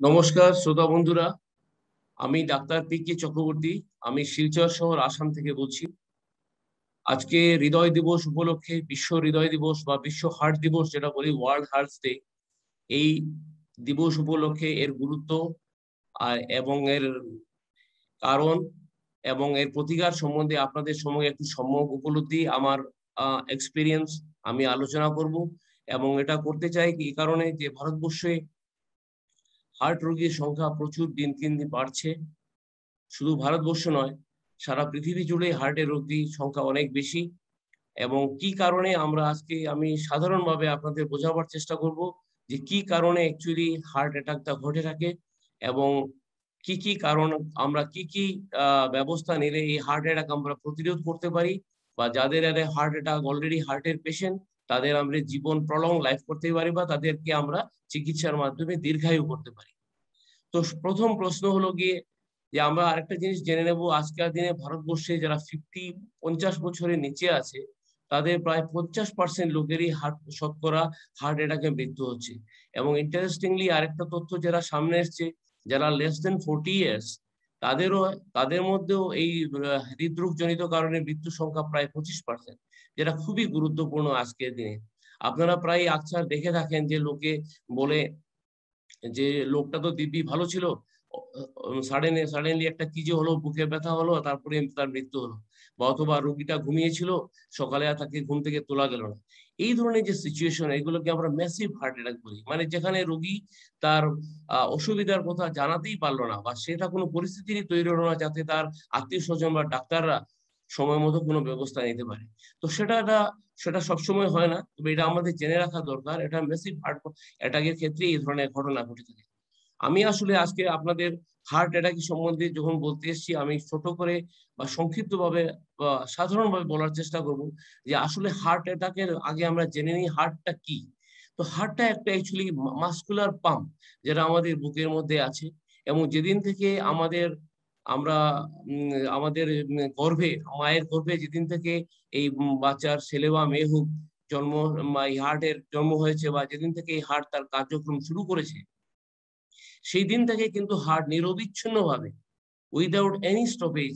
নমস্কার শ্রোতা বন্ধুরা, আমি ডাক্তার পি.কে. চক্রবর্তী। আমি শিলচর শহর আসাম থেকে বলছি। আজকে হৃদয় দিবস উপলক্ষে, বিশ্ব হৃদয় দিবস বা বিশ্ব হার্ট দিবস যেটা বলি, ওয়ার্ল্ড হার্ট ডে, এই দিবস উপলক্ষে এর গুরুত্ব এবং এর কারণ এবং এর প্রতিকার সম্বন্ধে আপনাদের সঙ্গে একটু সম্যক উপলব্ধি, আমার এক্সপিরিয়েন্স আমি আলোচনা করব। এবং এটা করতে চাই এই কারণে যে ভারতবর্ষে হার্ট রোগীর সংখ্যা প্রচুর দিন দিন বাড়ছে। শুধু ভারতবর্ষ নয়, সারা পৃথিবী জুড়ে হার্টের রোগীর সংখ্যা অনেক বেশি। এবং কি কারণে আমরা আজকে আমি সাধারণভাবে আপনাদের বোঝাবার চেষ্টা করব যে কি কারণে অ্যাকচুয়ালি হার্ট অ্যাটাকটা ঘটে থাকে, এবং কি কি কারণ আমরা কি কি ব্যবস্থা নিলে এই হার্ট অ্যাটাক আমরা প্রতিরোধ করতে পারি, বা যাদের হার্ট অ্যাটাক অলরেডি হার্টের পেশেন্ট, তাদের আমরা জীবন প্রলং লাইফ করতে পারি, বা তাদেরকে আমরা চিকিৎসার মাধ্যমে দীর্ঘায়ু করতে পারি। তো প্রথম প্রশ্ন হলো গিয়ে যে আমরা আরেকটা জিনিস জেনে নেব, আজকের দিনে ভারতবর্ষে যারা 50 বছরের নিচে আছে, তাদের প্রায় 50% লোকেরই শতকরা হার্ট অ্যাটাকে মৃত্যু হচ্ছে। এবং ইন্টারেস্টিংলি আরেকটা তথ্য যারা সামনে এসছে, যারা লেস দেন 40 ইয়ার্স, তাদের মধ্যেও এই হৃদরোগ জনিত কারণে মৃত্যুর সংখ্যা প্রায় 25%, যেটা খুবই গুরুত্বপূর্ণ আজকের দিনে। আপনারা প্রায় আকছার দেখে থাকেন যে লোকে বলে যে লোকটা তো দিব্যি ভালো ছিল, সাডেনলি একটা কি যে হলো, বুকে ব্যথা হলো, তারপরে তার মৃত্যু হলো। বা অথবা রোগীটা ঘুমিয়েছিল, সকালে আর তাকে ঘুম থেকে তোলা গেল না। এই ধরনের যে সিচুয়েশন, এগুলোকে আমরা ম্যাসিভ হার্ট অ্যাটাক বলি। মানে যেখানে রোগী তার অসুবিধার কথা জানাতেই পারলো না, বা সেটা কোনো পরিস্থিতিরই তৈরি হলো না যাতে তার আত্মীয় স্বজন বা ডাক্তাররা সময় মতো কোনো ব্যবস্থা নিতে পারে। তো সেটা সবসময় হয় না, তবে এটা আমাদের জেনে রাখা দরকার। এটা ম্যাসিভ হার্ট অ্যাটাকের ক্ষেত্রে এই ধরনের ঘটনা ঘটে থাকে। আমি আসলে আজকে আপনাদের হার্ট অ্যাটাক সম্বন্ধে যখন বলতে এসেছি, আমি ছোট করে বা সংক্ষিপ্ত ভাবে বা সাধারণভাবে বলার চেষ্টা করব যে আসলে হার্ট অ্যাটাকের আগে আমরা জেনে নিই হার্টটা কি। তো হার্টটা একটা অ্যাকচুয়ালি মাসকুলার পাম্প, যেটা আমাদের বুকের মধ্যে আছে। এবং যেদিন থেকে আমরা আমাদের গর্ভে, মায়ের গর্ভে যেদিন থেকে এই বাচ্চার ছেলে বা মেয়ে হোক জন্ম, এই হার্টের জন্ম হয়েছে, বা যেদিন থেকে এই হার্ট তার কার্যক্রম শুরু করেছে, সেই দিন থেকে কিন্তু হার্ট নিরবিচ্ছিন্ন ভাবে, উইদাউট এনি স্টপেজ,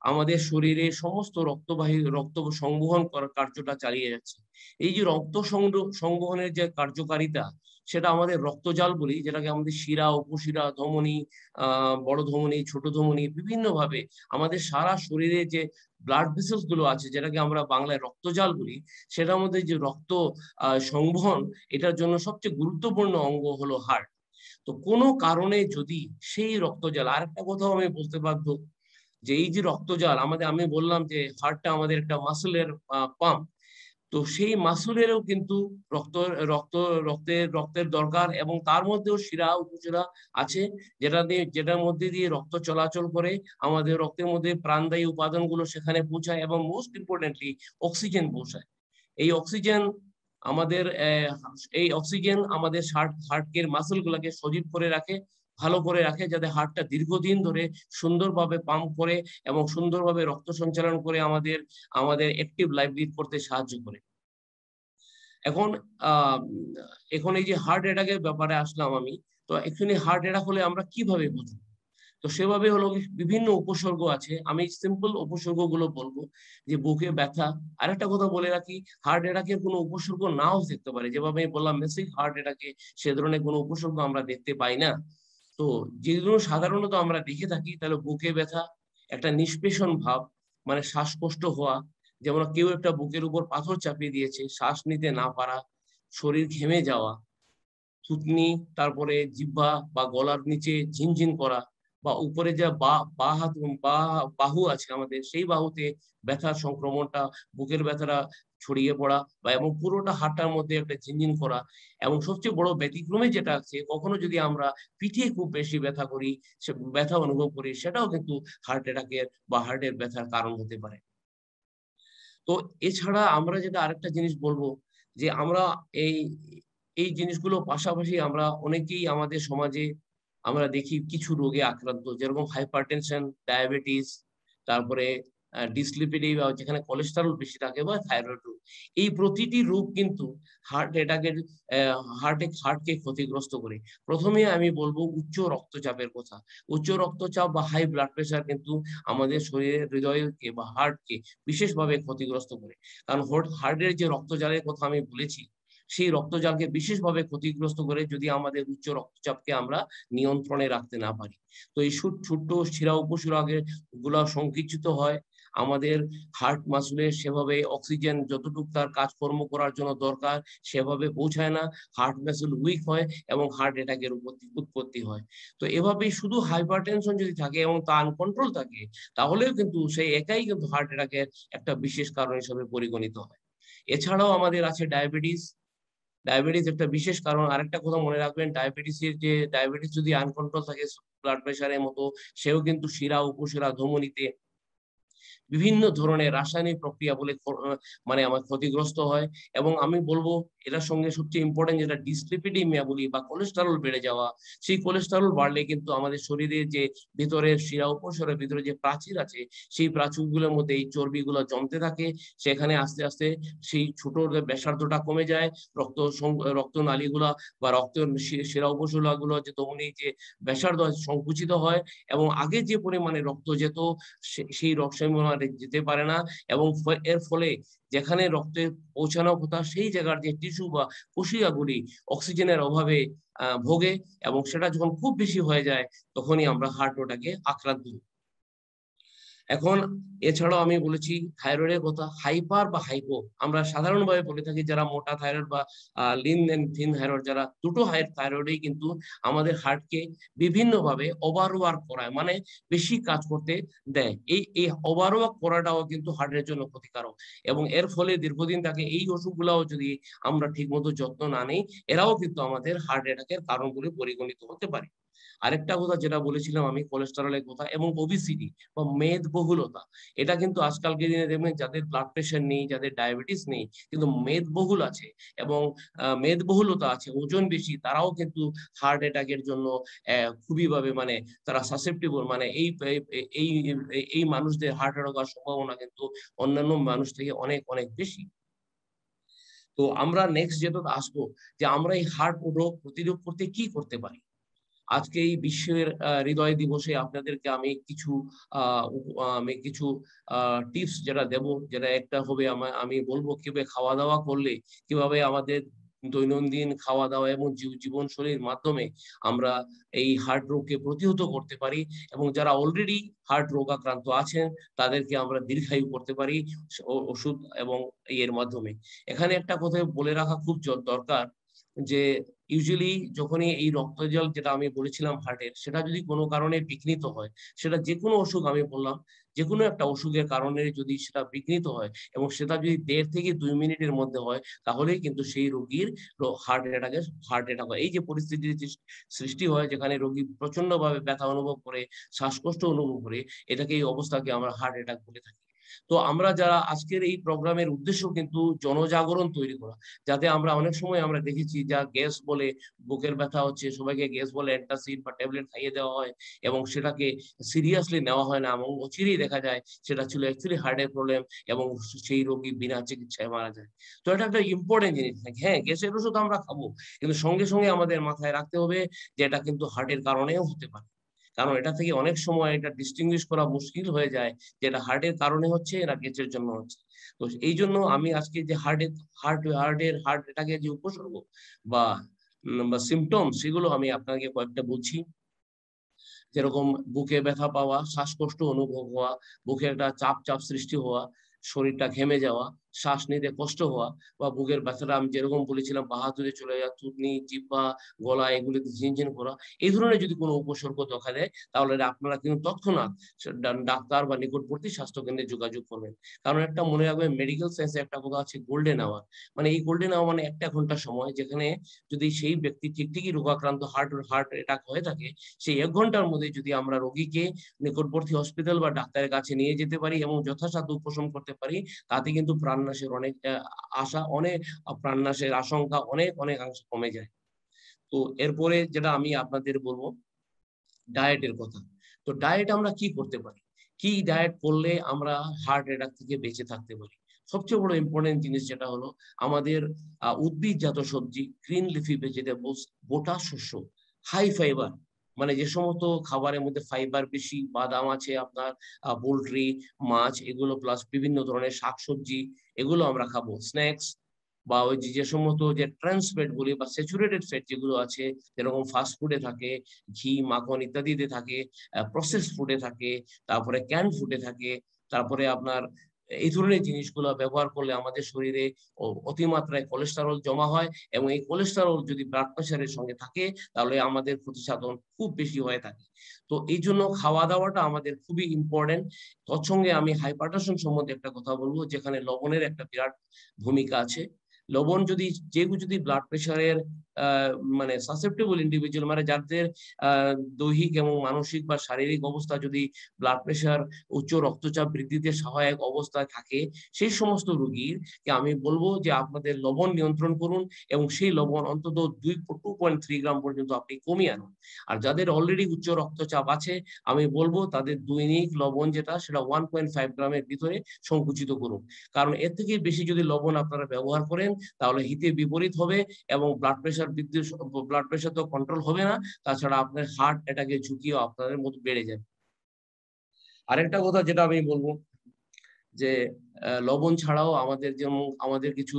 আমাদের শরীরে সমস্ত রক্ত সংবহন করার কার্যটা চালিয়ে যাচ্ছে। এই যে রক্ত সংবহনের যে কার্যকারিতা, সেটা আমাদের রক্তজাল বলি, যেটাকে আমাদের শিরা, উপশিরা, ধমনী, বড় ধমনী, ছোট ধমনী, বিভিন্ন ভাবে আমাদের সারা শরীরে যে ব্লাড ভেসেলস গুলো আছে, যেটাকে আমরা বাংলায় রক্তজাল বলি, সেটার মধ্যে যে রক্ত সংবহন, এটার জন্য সবচেয়ে গুরুত্বপূর্ণ অঙ্গ হলো হার্ট। তো কোনো কারণে যদি সেই রক্তজাল, আরেকটা কথাও আমি বলতে বাধ্য, যে এই যে রক্তজাল আমাদের, আমি বললাম যে হার্টটা আমাদের একটা মাসলের পাম্প। তো সেই মাসুলেরও কিন্তু রক্ত রক্ত রক্তের দরকার, এবং তার মধ্যেও শিরা উপশিরা আছে, যেটার মধ্যে দিয়ে রক্ত চলাচল করে, আমাদের রক্তের মধ্যে প্রাণদায়ী উপাদানগুলো সেখানে পৌঁছায়, এবং মোস্ট ইম্পর্টেন্টলি অক্সিজেন পৌঁছায়। এই অক্সিজেন আমাদের হার্টের মাসল গুলাকে সজীব করে রাখে, ভালো করে রাখে, যাতে হার্টটা দীর্ঘদিন ধরে সুন্দরভাবে পাম্প করে এবং সুন্দরভাবে রক্ত সঞ্চালন করে আমাদের আমাদের অ্যাক্টিভ লাইফ লিড করতে সাহায্য করে। এখন আহ এখন এই যে হার্ট অ্যাটাকের ব্যাপারে আসলাম আমি। তো এখানে হার্ট অ্যাটাক হলে আমরা কিভাবে বুঝবো? তো সেভাবে হলো বিভিন্ন উপসর্গ আছে, আমি সিম্পল উপসর্গ গুলো বলবো। যে বুকে ব্যথা, আরেকটা কথা বলে রাখি, হার্ট অ্যাটাকের কোনো উপসর্গ নাও দেখতে পারে, যেভাবে আমি বললাম মেসিক হার্ট অ্যাটাকে সে ধরনের কোনো উপসর্গ আমরা দেখতে পাই না। তো যেগুলো সাধারণত আমরা দেখে থাকি, তাহলে বুকে ব্যথা, একটা নিষ্পেষণ ভাব, মানে শ্বাসকষ্ট হওয়া, যেমন কেউ একটা বুকের উপর পাথর চাপিয়ে দিয়েছে, শ্বাস নিতে না পারা, শরীর ঘেমে যাওয়া, থুতনি, তারপরে জিহ্বা বা গলার নিচে ঝিনঝিন করা, বা উপরে যে বা হাত বা বাহু আছে আমাদের, সেই বাহুতে ব্যথার সংক্রমণটা, বুকের ব্যথাটা ছড়িয়ে পড়া, বা এবং পুরোটা হাতটার মধ্যে একটা ঝিনঝিন করা। এবং সবচেয়ে বড় ব্যতিক্রমে যেটা আছে, কখনো যদি আমরা পিঠে খুব বেশি ব্যথা করি, সে ব্যথা অনুভব করি, সেটাও কিন্তু হার্ট অ্যাটাকের বা হার্টের ব্যথার কারণ হতে পারে। তো এছাড়া আমরা যেটা আরেকটা জিনিস বলবো, যে আমরা এই এই জিনিসগুলো পাশাপাশি আমরা অনেকেই আমাদের সমাজে আমরা দেখি কিছু রোগে আক্রান্ত, যেরকম হাইপারটেনশন, ডায়াবেটিস, তারপরে ডিসলিপিডেমিয়া যেখানে কোলেস্টেরল বেশি থাকে, বা থাইরয়েড রোগ। এই প্রতিটি রোগ কিন্তু হার্ট অ্যাটাকের হার্টকে ক্ষতিগ্রস্ত করে। প্রথমে আমি বলবো উচ্চ রক্তচাপের কথা। উচ্চ রক্তচাপ বা হাই ব্লাড প্রেশার কিন্তু আমাদের শরীরের হৃদয়কে বা হার্টকে বিশেষভাবে ক্ষতিগ্রস্ত করে। কারণ হার্টের যে রক্তজালের কথা আমি বলেছি, সেই রক্তজালকে বিশেষভাবে ক্ষতিগ্রস্ত করে যদি আমাদের উচ্চ রক্তচাপকে আমরা নিয়ন্ত্রণে রাখতে না পারি। তো এই ছোট্ট শিরা উপশিরাকে গুলা সংকুচিত হয়। আমাদের হার্ট মাসুলে সেভাবে অক্সিজেন যতটুকু তার কাজকর্ম করার জন্য দরকার সেভাবে পৌঁছায় না। হার্ট মাসুল উইক হয় এবং হার্ট অ্যাটাকের উৎপত্তি হয়। তো এভাবেই শুধু হাইপারটেনশন যদি থাকে এবং তা আনকন্ট্রোল থাকে, তাহলেও কিন্তু সেই একাই কিন্তু হার্ট অ্যাটাকের একটা বিশেষ কারণ হিসেবে পরিগণিত হয়। এছাড়াও আমাদের আছে ডায়াবেটিস। ডায়াবেটিস একটা বিশেষ কারণ। আরেকটা কথা মনে রাখবেন, ডায়াবেটিস যদি আনকন্ট্রোল থাকে ব্লাড প্রেশারের মতো, সেও কিন্তু শিরা উপশিরা ধমনীতে বিভিন্ন ধরনের রাসায়নিক প্রক্রিয়া বলে মানে আমার ক্ষতিগ্রস্ত হয়। এবং আমি বলবো এটার সঙ্গে সবচেয়ে ইম্পর্টেন্ট যেটা ডিসলিপিডিমিয়া বলি বা কোলেস্টেরল বেড়ে যাওয়া। সেই কোলেস্টেরল বাড়লে কিন্তু আমাদের শরীরে যে ভিতরের শিরা উপশিরার ভিতরে যে প্রাচীর আছে, সেই প্রাচীরগুলোর মধ্যে এই চর্বিগুলো জমতে থাকে। সেখানে আস্তে আস্তে সেই ছোট ব্যাসার্ধটা কমে যায়। রক্তনালীগুলা বা শিরা উপশিরাগুলো যে ধমনী যে ব্যাসার্ধ সংকুচিত হয় এবং আগে যে পরিমাণে রক্ত যেত সেই রক্ত যেতে পারে না। এবং এর ফলে যেখানে রক্তে পৌঁছানো কথা সেই জায়গার যে টিস্যু বা কোশিকাগুলি অক্সিজেনের অভাবে ভোগে এবং সেটা যখন খুব বেশি হয়ে যায় তখনই আমরা হার্ট অ্যাটাকে আক্রান্ত হই। এখন এছাড়াও আমি বলেছি থাইরয়েডের কথা। হাইপার বা হাইপো আমরা সাধারণভাবে বলে থাকি, যারা মোটা থাইরয়েড বা লিন এন্ড থিন থাইরয়েড, যারা দুটো থাইরয়েডই কিন্তু আমাদের হার্টকে বিভিন্নভাবে ওভারওয়ার্ক করায়, মানে বেশি কাজ করতে দেয়। এই ওভারওয়ার্ক করাটাও কিন্তু হার্টের জন্য ক্ষতিকারক এবং এর ফলে দীর্ঘদিন থাকে এই অসুখগুলাও যদি আমরা ঠিকমতো যত্ন না নিই, এরাও কিন্তু আমাদের হার্ট অ্যাটাকের কারণ বলে পরিগণিত হতে পারে। আরেকটা কথা যেটা বলেছিলাম আমি কোলেস্টেরলের কথা এবং ওবিসিটি বা মেদবহুলতা। এটা কিন্তু আজকালকে দিনে দেখবেন যাদের ব্লাড প্রেশার নেই, যাদের ডায়াবেটিস নেই, কিন্তু মেদবহুল আছে এবং মেদবহুলতা আছে, ওজন বেশি, তারাও কিন্তু হার্ট অ্যাটাকের জন্য খুবই ভাবে মানে তারা সাসেপ্টেবল। মানে এই এই মানুষদের হার্ট অ্যাটাক হওয়ার সম্ভাবনা কিন্তু অন্যান্য মানুষ থেকে অনেক অনেক বেশি। তো আমরা নেক্সট যেটা আসবো যে আমরা এই হার্ট রোগ প্রতিরোধ করতে কি করতে পারি। আজকে এই বিশ্বের হৃদয় দিবসে আপনাদেরকে আমি কিছু টিপস যেটা দেব, যেটা একটা হবে আমি বলবো কিভাবে খাওয়া দাওয়া করলে, কিভাবে আমাদের দৈনন্দিন খাওয়া দাওয়া এবং জীবনশৈলীর মাধ্যমে আমরা এই হার্ট রোগকে প্রতিহত করতে পারি এবং যারা অলরেডি হার্ট রোগাক্রান্ত আছেন তাদেরকে আমরা দীর্ঘায়ু করতে পারি ওষুধ এবং এর মাধ্যমে। এখানে একটা কথা বলে রাখা খুব দরকার যে ইউজুয়ালি যখনই এই রক্তজল যেটা আমি বলেছিলাম হার্টের, সেটা যদি কোনো কারণে বিঘ্নিত হয়, সেটা যে কোনো অসুখ আমি বললাম, যে কোনো একটা অসুখের কারণে যদি সেটা বিঘ্নিত হয় এবং সেটা যদি 1.5 থেকে 2 মিনিটের মধ্যে হয়, তাহলেই কিন্তু সেই রোগীর হার্ট অ্যাটাক হয়। এই যে পরিস্থিতির সৃষ্টি হয় যেখানে রোগী প্রচন্ড ভাবে ব্যথা অনুভব করে, শ্বাসকষ্ট অনুভব করে, এটাকে এই অবস্থাকে আমরা হার্ট অ্যাটাক বলে থাকি। তো আমরা যারা আজকের এই প্রোগ্রামের উদ্দেশ্য কিন্তু জনজাগরণ তৈরি করা, যাতে আমরা অনেক সময় আমরা দেখেছি যা গ্যাস বলে বুকের ব্যথা হচ্ছে, সবাইকে গ্যাস বলে অ্যান্টাসিড বা ট্যাবলেট খাইয়ে দেওয়া হয় এবং সেটাকে সিরিয়াসলি নেওয়া হয় না এবং অচিরেই দেখা যায় সেটা ছিল অ্যাকচুয়ালি হার্টের প্রবলেম এবং সেই রোগী বিনা চিকিৎসায় মারা যায়। তো এটা একটা ইম্পর্টেন্ট জিনিস। হ্যাঁ, গ্যাসের ওষুধ আমরা খাবো, কিন্তু সঙ্গে সঙ্গে আমাদের মাথায় রাখতে হবে যে এটা কিন্তু হার্টের কারণেও হতে পারে। কারণ এটা থেকে অনেক সময় এটা ডিস্টিংগুইশ করা মুশকিল হয়ে যায় যে এটা হার্টের কারণে হচ্ছে না গ্যাসের জন্য হচ্ছে। তো এই জন্য আমি আজকে যে হার্ট অ্যাটাকের যে উপসর্গ বা সিমটম, সেগুলো আমি আপনাকে কয়েকটা বলছি। যেরকম বুকে ব্যথা পাওয়া, শ্বাসকষ্ট অনুভব হওয়া, বুকে একটা চাপ চাপ সৃষ্টি হওয়া, শরীরটা ঘেমে যাওয়া, শ্বাস নিতে কষ্ট হওয়া বা বুকের ব্যথাটা আমি যেরকম বলেছিলাম বাহাদুরে চলে যাওয়া, থুতনি, জিহ্বা, গলা এগুলিতে ঝিনঝিন করা, এই ধরনের যদি কোনো উপসর্গ দেখা দেয় তাহলে আপনারা কিন্তু তৎক্ষণাৎ ডাক্তার বা নিকটবর্তী স্বাস্থ্য কেন্দ্রে যোগাযোগ করবেন। কারণ একটা মনে রাখবেন, মেডিকেল সায়েন্সে একটা কথা আছে গোল্ডেন আওয়ার। মানে এই গোল্ডেন আওয়ার মানে 1 ঘন্টা সময়, যেখানে যদি সেই ব্যক্তি ঠিকই রোগাক্রান্ত হার্ট অ্যাটাক হয়ে থাকে, সেই 1 ঘন্টার মধ্যে যদি আমরা রোগীকে নিকটবর্তী হসপিটাল বা ডাক্তারের কাছে নিয়ে যেতে পারি এবং যথাসাধ্য উপশম করতে পারি, তাতে কিন্তু প্রাণনাশের আশঙ্কা অনেক অনেকাংশে কমে যায়। তো এরপরে যেটা আমি আপনাদের বলবো ডায়েটের কথা। তো ডায়েট আমরা কি করতে পারি, কি ডায়েট করলে আমরা হার্ট অ্যাটাক থেকে বেঁচে থাকতে পারি। সবচেয়ে বড় ইম্পর্টেন্ট জিনিস যেটা হলো আমাদের উদ্ভিদজাত সবজি, গ্রিন লিফি ভেজিটেবলস, গোটা শস্য, হাই ফাইবার, মানে যে সমস্ত খাবারের মধ্যে ফাইবার বেশি, বাদাম আছে আপনার, পোলট্রি, মাছ, এগুলো প্লাস বিভিন্ন ধরনের শাকসবজি, এগুলো আমরা খাবো। স্ন্যাক্স বা ওই যে সমস্ত যে ট্রান্স ফ্যাট বলি বা স্যাচুরেটেড ফ্যাট যেগুলো আছে, যেরকম ফাস্ট ফুডে থাকে, ঘি, মাখন ইত্যাদিতে থাকে, প্রসেস ফুডে থাকে, তারপরে ক্যান ফুডে থাকে, তারপরে আপনার এই ধরনের জিনিসগুলো ব্যবহার করলে আমাদের শরীরে অতিমাত্রায় কোলেস্টেরল জমা হয়, এবং এই কোলেস্টেরল যদি ব্লাড প্রেশারের সঙ্গে থাকে তাহলে আমাদের ক্ষতিসাধন খুব বেশি হয়ে থাকে। তো এই জন্য খাওয়া দাওয়াটা আমাদের খুবই ইম্পর্টেন্ট। তৎসঙ্গে আমি হাইপারটেনশন সম্বন্ধে একটা কথা বলবো, যেখানে লবণের একটা বিরাট ভূমিকা আছে। লবণ যদি যদি ব্লাড প্রেশারের মানে সাসেপ্টেবল ইন্ডিভিজুয়াল, মানে যাদের দৈহিক এবং মানসিক বা শারীরিক অবস্থা যদি ব্লাড প্রেশার, উচ্চ রক্তচাপ বৃদ্ধিতে সহায়ক অবস্থায় থাকে, সেই সমস্ত রোগীর কে আমি বলবো যে আপনাদের লবণ নিয়ন্ত্রণ করুন, এবং সেই লবণ অন্তত 2.3 গ্রাম পর্যন্ত আপনি কমিয়ে আনুন। আর যাদের অলরেডি উচ্চ রক্তচাপ আছে, আমি বলবো তাদের দৈনিক লবণ যেটা, সেটা 1.5 গ্রামের ভিতরে সংকুচিত করুন। কারণ এর থেকে বেশি যদি লবণ আপনারা ব্যবহার করেন তাহলে হিতে বিপরীত হবে, এবং ব্লাড প্রেশার তো কন্ট্রোল হবে না, তাছাড়া আপনার হার্ট অ্যাটাকের ঝুঁকিও আপনাদের মধ্যে বেড়ে যাবে। আরেকটা কথা যেটা আমি বলবো, যে লবণ ছাড়াও আমাদের যেমন আমাদের কিছু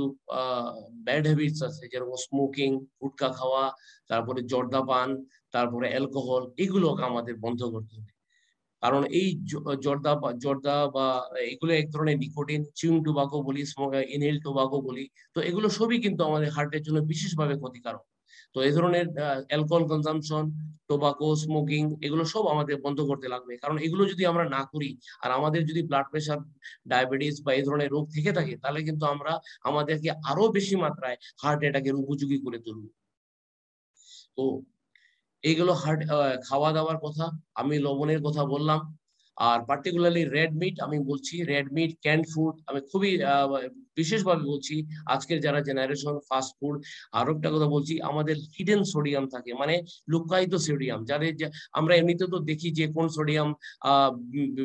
ব্যাড হ্যাবিটস আছে, যেরকম স্মোকিং, গুটখা খাওয়া, তারপরে জর্দা পান, তারপরে অ্যালকোহল, এগুলোকে আমাদের বন্ধ করতে হবে। কারণ এই জর্দা বা এগুলো এক ধরনের নিকোটিন, চিউইং টোবাকো বলি, ইনহেল টোবাকো বলি, তো এগুলো সবই কিন্তু আমাদের হার্টের জন্য বিশেষভাবে ক্ষতিকারক। তো এই ধরনের অ্যালকোহল কনজাম্পশন, টোবাকো, স্মোকিং, এগুলো সব আমাদের বন্ধ করতে লাগবে। কারণ এগুলো যদি আমরা না করি, আর আমাদের যদি ব্লাড প্রেশার, ডায়াবেটিস বা এই ধরনের রোগ থেকে থাকে, তাহলে কিন্তু আমরা আমাদেরকে আরো বেশি মাত্রায় হার্ট অ্যাটাকের উপযোগী করে তুলব। তো এইগুলো খাওয়া দাওয়ার কথা, আমি লবণের কথা বললাম। আর পার্টিকুলারলি রেড মিট আমি বলছি, রেড মিট, ক্যান্ড ফুড আমি খুবই বিশেষভাবে বলছি। আজকের যারা জেনারেশন ফাস্ট ফুড, আরো একটা কথা বলছি, আমাদের হিডেন সোডিয়াম থাকে, মানে লুকায়িত সোডিয়াম, যাদের আমরা এমনিতে তো দেখি যে কোন সোডিয়াম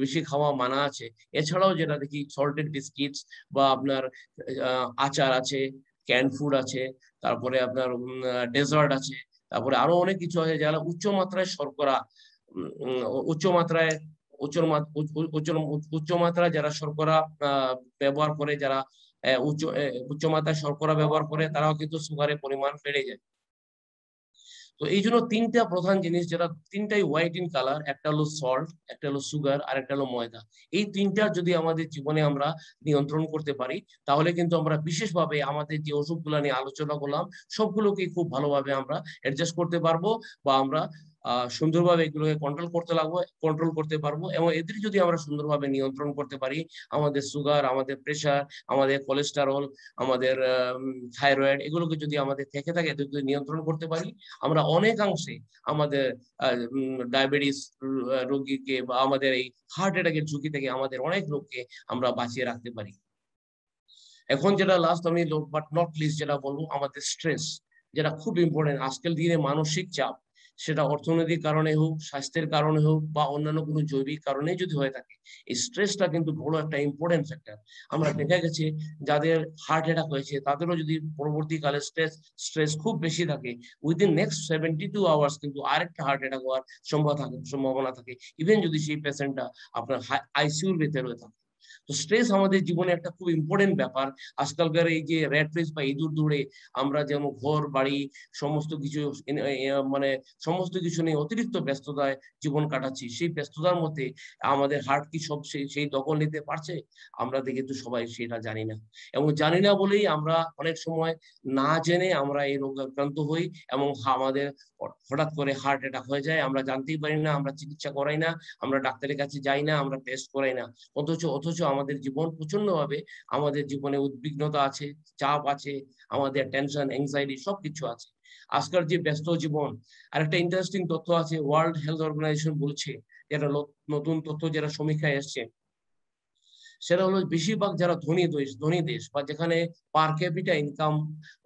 বেশি খাওয়া মানা আছে, এছাড়াও যেটা দেখি সল্টেড বিস্কিটস বা আপনার আচার আছে, ক্যান্ড ফুড আছে, তারপরে আপনার ডেজার্ট আছে, তারপরে আরো অনেক কিছু আছে যারা উচ্চমাত্রায় শর্করা, উচ্চমাত্রায় উচ্চমাত্রায় যারা শর্করা ব্যবহার করে, যারা উচ্চমাত্রায় শর্করা ব্যবহার করে, তারাও কিন্তু সুগারের পরিমাণ বেড়ে যায়। তো এই জন্য তিনটা প্রধান জিনিস, যেটা তিনটাই হোয়াইট ইন কালার, একটা হলো সল্ট, একটা হলো সুগার, আর একটা হলো ময়দা। এই তিনটা যদি আমাদের জীবনে আমরা নিয়ন্ত্রণ করতে পারি, তাহলে কিন্তু আমরা বিশেষভাবে আমাদের যে অসুখগুলো নিয়ে আলোচনা করলাম সবগুলোকে খুব ভালোভাবে আমরা অ্যাডজাস্ট করতে পারবো, বা আমরা সুন্দরভাবে এগুলোকে কন্ট্রোল করতে পারবো। এবং এদের যদি আমরা সুন্দরভাবে নিয়ন্ত্রণ করতে পারি, আমাদের সুগার, আমাদের প্রেশার, আমাদের কোলেস্টেরল, আমাদের থাইরয়েড, এগুলোকে যদি আমাদের থেকে থাকে, এদের যদি নিয়ন্ত্রণ করতে পারি, আমরা অনেকাংশে আমাদের ডায়াবেটিস রোগীকে বা আমাদের এই হার্ট অ্যাটাকের ঝুঁকি থেকে আমাদের অনেক লোককে আমরা বাঁচিয়ে রাখতে পারি। এখন যেটা লাস্ট আমি বাট নট লিস্ট যেটা বলবো, আমাদের স্ট্রেস, যেটা খুব ইম্পর্টেন্ট আজকের দিনে। মানসিক চাপ, সেটা অর্থনৈতিক কারণে হোক, স্বাস্থ্যের কারণে হোক, বা অন্যান্য কোনো জৈবিক কারণে যদি হয়ে থাকে, এই স্ট্রেসটা কিন্তু বড় একটা ইম্পর্টেন্ট ফ্যাক্টর। আমরা দেখা গেছে যাদের হার্ট অ্যাটাক হয়েছে, তাদেরও যদি পরবর্তীকালে স্ট্রেস খুব বেশি থাকে, উইদিন নেক্সট 72 আওয়ার্স কিন্তু আরেকটা হার্ট অ্যাটাক হওয়ার সম্ভাবনা থাকে, ইভেন যদি সেই পেশেন্টটা আপনার আইসিইউর ভেতরে থাকে। তো স্ট্রেস আমাদের জীবনে একটা খুব ইম্পর্টেন্ট ব্যাপার। আজকালকার এই যে র্যাট রেস বা ইঁদুর দৌড়ে আমরা যেমন ঘর বাড়ি সমস্ত কিছু মানে সমস্ত কিছু নিয়ে অতিরিক্ত ব্যস্ততায় জীবন কাটাচ্ছি, সেই ব্যস্ততার মধ্যে আমাদের হার্ট কি সব সেই দখল নিতে পারছে? আমরা দেখে তো সবাই সেটা জানি না, এবং জানি না বলেই আমরা অনেক সময় না জেনে আমরা এই রোগে আক্রান্ত হই, এবং আমাদের হঠাৎ করে হার্ট অ্যাটাক হয়ে যায়, আমরা জানতেই পারি না, আমরা চিকিৎসা করাই না, আমরা ডাক্তারের কাছে যাই না, আমরা টেস্ট করাই না। অথচ আমাদের জীবন প্রচন্ডভাবে, আমাদের জীবনে উদ্বিগ্নতা আছে, চাপ আছে, আমাদের টেনশন, এংজাইটি সবকিছু আছে আজকাল যে ব্যস্ত জীবন। আর একটা ইন্টারেস্টিং তথ্য আছে, ওয়ার্ল্ড হেলথ অর্গানাইজেশন বলছে, যেটা নতুন তথ্য যেটা সমীক্ষায় এসছে, সেটা হলো বেশিরভাগ যারা ধনী দেশ বা যেখানে পার ক্যাপিটা ইনকাম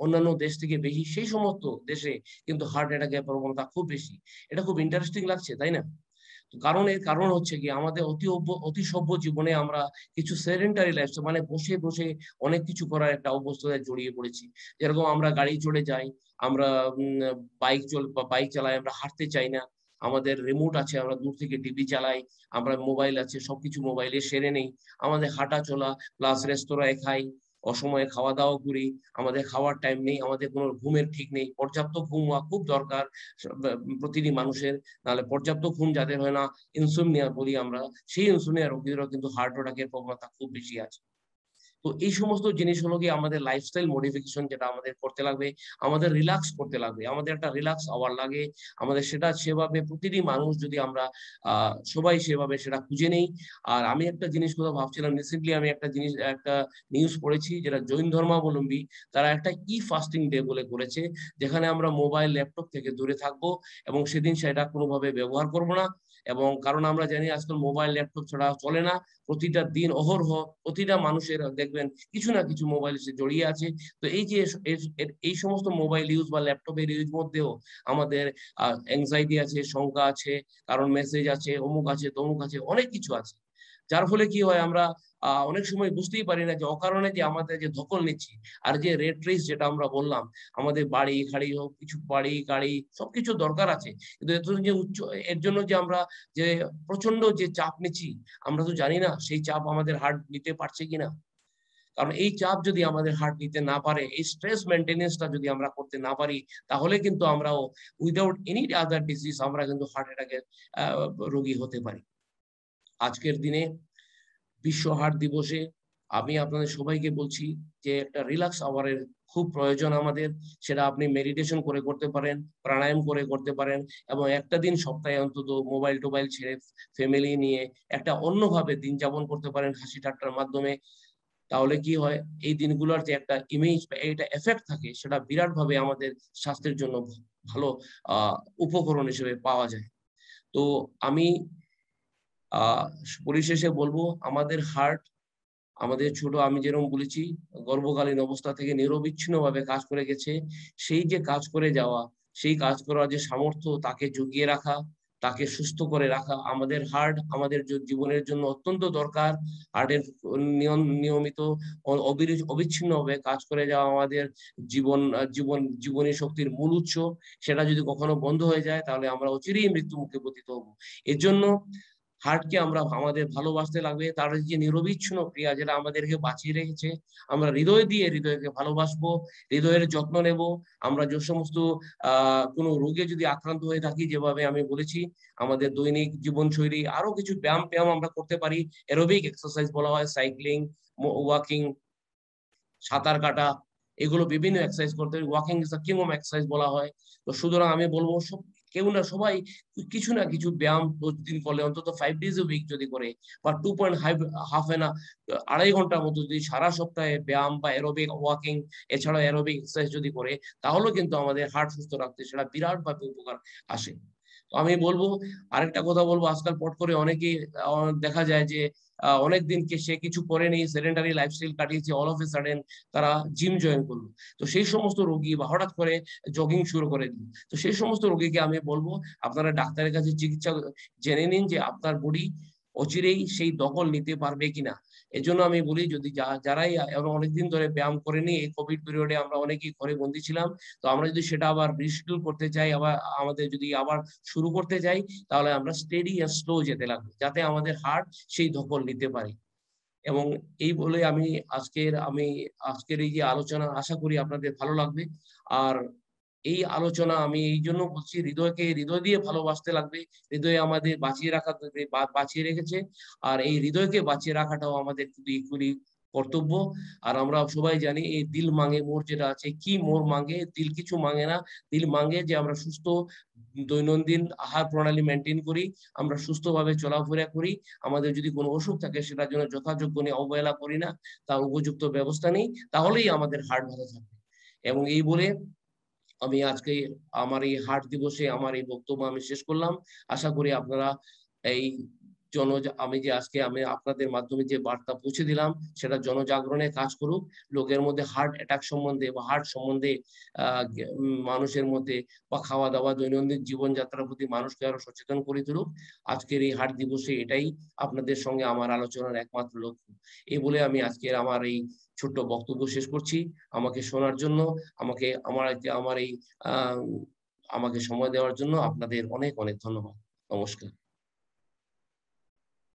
অন্যান্য দেশ থেকে বেশি, সেই সমস্ত দেশে কিন্তু হার্ট অ্যাটাকের প্রবণতা খুব বেশি। এটা খুব ইন্টারেস্টিং লাগছে, তাই না? এর কারণ হচ্ছে কি আমাদের অতি সভ্য জীবনে আমরা কিছু সেডেন্টারি লাইফ, মানে বসে বসে অনেক কিছু করার একটা অবস্থায় জড়িয়ে পড়েছি। যেরকম আমরা গাড়ি চড়ে যাই, আমরা বাইক চালাই, আমরা হাঁটতে চাই না। আমাদের রিমোট আছে, আমরা দূর থেকে টিভি চালাই, আমরা মোবাইল আছে, সবকিছু মোবাইলে সেরে নেই। আমাদের হাঁটা চলা প্লাস রেস্তোরাঁয় খাই, অসময়ে খাওয়া দাওয়া করি, আমাদের খাওয়ার টাইম নেই, আমাদের কোনো ঘুমের ঠিক নেই। পর্যাপ্ত ঘুম হওয়া খুব দরকার প্রতিটি মানুষের। নাহলে পর্যাপ্ত ঘুম যাদের হয় না, ইনসোমনিয়া বলি আমরা, সেই ইনসোমনিয়া রোগীদেরও কিন্তু হার্ট অ্যাটাকের প্রবণতা খুব বেশি আছে। তো এই সমস্ত জিনিস হলো কি আমাদের লাইফস্টাইল মডিফিকেশন যেটা আমাদের করতে লাগবে, আমাদের রিল্যাক্স করতে লাগবে, আমাদের একটা রিল্যাক্স আওয়ার লাগে। আমাদের সেটা সেভাবে প্রতিটি মানুষ যদি আমরা সবাই সেভাবে সেটা খুঁজে নেই। আর আমি একটা জিনিস কথা ভাবছিলাম, রিসেন্টলি আমি একটা নিউজ পড়েছি, যেটা জৈন ধর্মাবলম্বী তারা একটা ফাস্টিং ডে বলে করেছে, যেখানে আমরা মোবাইল ল্যাপটপ থেকে দূরে থাকবো এবং সেদিন সেটা কোনোভাবে ব্যবহার করব না। এবং কারণ আমরা জানি আজকাল মোবাইল ল্যাপটপ ছাড়া চলে না। প্রতিটা দিন অহরহ প্রতিটা মানুষের দেখবেন কিছু না কিছু মোবাইল সে জড়িয়ে আছে। তো এই যে এই সমস্ত মোবাইল ইউজ বা ল্যাপটপের ইউজ মধ্যেও আমাদের অ্যাংজাইটি আছে, শঙ্কা আছে, কারণ মেসেজ আছে, অমুক আছে, তমুক আছে, অনেক কিছু আছে। যার ফলে কি হয়, আমরা অনেক সময় বুঝতেই পারি না যে অকারণে যে আমাদের যে ধকল নিচ্ছি। আর যে রেট রেস যেটা আমরা বললাম, আমাদের বাড়ি গাড়ি হোক, কিছু বাড়ি গাড়ি সবকিছু দরকার আছে, কিন্তু এর জন্য যে আমরা যে প্রচন্ড যে চাপ নিচ্ছি, আমরা তো জানি না সেই চাপ আমাদের হার্ট নিতে পারছে কিনা। কারণ এই চাপ যদি আমাদের হার্ট নিতে না পারে, এই স্ট্রেস মেনটেনেন্সটা যদি আমরা করতে না পারি, তাহলে কিন্তু আমরাও উইদাউট এনি আদার ডিজিজ আমরা কিন্তু হার্ট অ্যাটাকের রোগী হতে পারি। আজকের দিনে বিশ্ব হার্ট দিবসে আমি আপনাদের সবাইকে বলছি যে একটা রিল্যাক্স আওয়ারের খুব প্রয়োজন আমাদের। সেটা আপনি মেডিটেশন করে করতে পারেন, প্রাণায়াম করে করতে পারেন, এবং একটা দিন সপ্তাহে অন্তত মোবাইল টোবাইল ছেড়ে ফ্যামিলি নিয়ে একটা অন্যভাবে দিন যাপন করতে পারেন হাসি ঠাট্টার মাধ্যমে। তাহলে কি হয়, এই দিনগুলোর যে একটা ইমেজ বা এটা এফেক্ট থাকে, সেটা বিরাট ভাবে আমাদের স্বাস্থ্যের জন্য ভালো উপকরণ হিসেবে পাওয়া যায়। তো আমি আহ পরিশেষে বলবো, আমাদের হার্ট আমাদের ছোট, আমি যেরকম বলেছি, গর্ভকালীন অবস্থা থেকে নিরবিচ্ছিন্ন ভাবে কাজ করে গেছে। সেই যে কাজ করে যাওয়া, সেই কাজ করার যে সামর্থ্য, তাকে জুগিয়ে রাখা, তাকে সুস্থ করে রাখা, আমাদের হার্ট আমাদের জীবনের জন্য অত্যন্ত দরকার। হার্টের নিয়মিত অবিচ্ছিন্ন ভাবে কাজ করে যাওয়া আমাদের জীবনী শক্তির মূল উৎস। সেটা যদি কখনো বন্ধ হয়ে যায়, তাহলে আমরা অচিরেই মৃত্যু মুখে পতিত হব। এর জন্য হার্টকে আমরা আমাদের ভালোবাসতে লাগবে, তার যে নিরবিচ্ছিন্ন ক্রিয়া যেটা আমাদেরকে বাঁচিয়ে রেখেছে। আমরা হৃদয় দিয়ে হৃদয়কে ভালোবাসবো, হৃদয়ের যত্ন নেব। আমরা যে সমস্ত কোনো রোগে যদি আক্রান্ত হয়ে থাকি, যেভাবে আমি বলেছি, আমাদের দৈনিক জীবনশৈলী আরো কিছু ব্যায়াম আমরা করতে পারি। অ্যারোবিক এক্সারসাইজ বলা হয়, সাইক্লিং, ওয়াকিং, সাঁতার কাটা, এগুলো বিভিন্ন এক্সারসাইজ করতে হবে। Walking is the king of exercise বলা হয়। তো সুতরাং আমি বলবো কেউ না সবাই কিছু না কিছু ব্যায়াম প্রতিদিন করলে, অন্তত 5 days a week যদি করে, বা 2.5 ঘন্টার মতো যদি সারা সপ্তাহে ব্যায়াম বা অ্যারোবিক ওয়াকিং এছাড়া অ্যারোবিক এক্সারসাইজ যদি করে, তাহলেও কিন্তু আমাদের হার্ট সুস্থ রাখতে সেটা বিরাট ভাবে উপকার আসে। তো আমি বলবো, আরেকটা কথা বলবো, আজকাল পট করে অনেকেই দেখা যায় যে অনেকদিনকে সে কিছু করেনি, সেডেন্টারি লাইফস্টাইল কাটিয়েছে, অল অফ এ সাডেন তারা জিম জয়েন করলো। তো সেই সমস্ত রোগী, বা হঠাৎ করে জগিং শুরু করে দিল, তো সেই সমস্ত রোগীকে আমি বলবো আপনারা ডাক্তারের কাছে চিকিৎসা জেনে নিন যে আপনার বডি অচিরেই সেই দখল নিতে পারবে কিনা। এজন্য আমি বলি, যদি যারাই অনেকদিন ধরে ব্যায়াম করেনি, এই কোভিড পিরিয়ডে আমরা অনেকেই ঘরে বন্দি ছিলাম, তো আমরা যদি সেটা আবার রিশিডিউল করতে চাই, আবার আমাদের যদি আবার শুরু করতে চাই, তাহলে আমরা স্টেডি আর স্লো যেতে লাগবে, যাতে আমাদের হার্ট সেই দখল নিতে পারে। এবং এই বলে আজকের এই যে আলোচনা, আশা করি আপনাদের ভালো লাগবে। আর এই আলোচনা আমি এই জন্য বলছি, হৃদয়কে হৃদয় দিয়ে ভালোবাসতে লাগবে। হৃদয় আমাদের বাঁচিয়ে রেখেছে, আর এই হৃদয়কে বাঁচিয়ে রাখাটাও আমাদের কিন্তু ইকুয়ালি কর্তব্য। আর আমরা সবাই জানি, এই দিল মাঙ্গে মোর যেটা আছে, কি মোর মাঙ্গে, দিল কিছু মাঙ্গে না। দিল মাঙ্গে যে আমরা সুস্থ দৈনন্দিন আহার প্রণালী মেনটেন করি, আমরা সুস্থভাবে চলাফেরা করি, আমাদের যদি কোনো অসুখ থাকে সেটার জন্য যথাযোগ্য অবহেলা করি না, তার উপযুক্ত ব্যবস্থা নেই, তাহলেই আমাদের হার্ট ভালো থাকবে। এবং এই বলে আমি আজকে আমার এই হার্ট দিবসে আমার এই বক্তব্য আমি শেষ করলাম। আশা করি আপনারা এই আমি যে আজকে আমি আপনাদের মাধ্যমে যে বার্তা পৌঁছে দিলাম সেটা জনজাগরণে কাজ করুক, লোকের মধ্যে হার্ট অ্যাটাক সম্বন্ধে বা হার্ট সম্বন্ধে মানুষের মধ্যে বা খাওয়া দাওয়া দৈনন্দিন জীবনযাত্রার প্রতি মানুষকে আরো সচেতন করে তুলুক। আজকের এই হার্ট দিবসে এটাই আপনাদের সঙ্গে আমার আলোচনার একমাত্র লক্ষ্য। এই বলে আমি আজকের আমার এই ছোট্ট বক্তব্য শেষ করছি। আমাকে শোনার জন্য, আমার এই আমাকে সময় দেওয়ার জন্য আপনাদের অনেক অনেক ধন্যবাদ। নমস্কার।